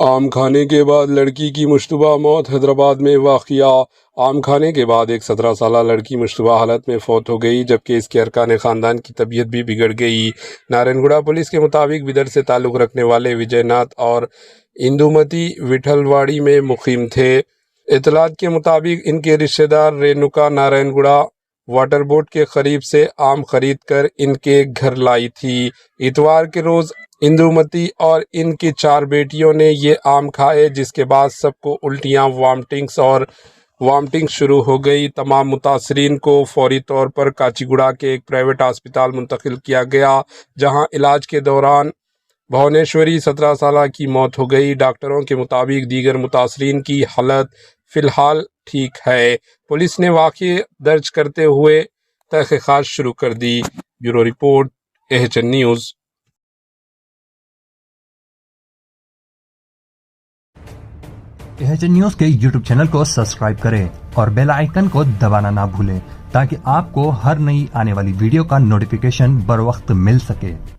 आम खाने के बाद लड़की की मुश्तबा मौत। हैदराबाद में वाक़या। आम खाने के बाद एक 17 साला लड़की मुश्तबा हालत में फौत हो गई, जबकि इसके अरकान ख़ानदान की तबीयत भी बिगड़ गई। नारायणगुड़ा पुलिस के मुताबिक बिदर से ताल्लुक़ रखने वाले विजयनाथ और इंदुमती विठलवाड़ी में मुक़ीम थे। इत्तलात के मुताबिक इनके रिश्तेदार रेणुका नारायणगुड़ा वाटर बोर्ड के करीब से आम खरीद कर इनके घर लाई थी। इतवार के रोज़ इंदुमती और इनकी 4 बेटियों ने ये आम खाए, जिसके बाद सबको उल्टियाँ, वॉमिटिंग शुरू हो गई। तमाम मुतासरीन को फौरी तौर पर काचीगुड़ा के एक प्राइवेट अस्पताल मुंतकिल किया गया, जहां इलाज के दौरान भुवनेश्वरी 17 साल की मौत हो गई। डॉक्टरों के मुताबिक दीगर मुतासरीन की हालत फ़िलहाल ठीक है। पुलिस ने वाक़या दर्ज करते हुए तहक़ीक़ात शुरू कर दी। Bureau report, AHN news. AHN news के YouTube चैनल को सब्सक्राइब करें और बेल आइकन को दबाना ना भूलें, ताकि आपको हर नई आने वाली वीडियो का नोटिफिकेशन बर वक्त मिल सके।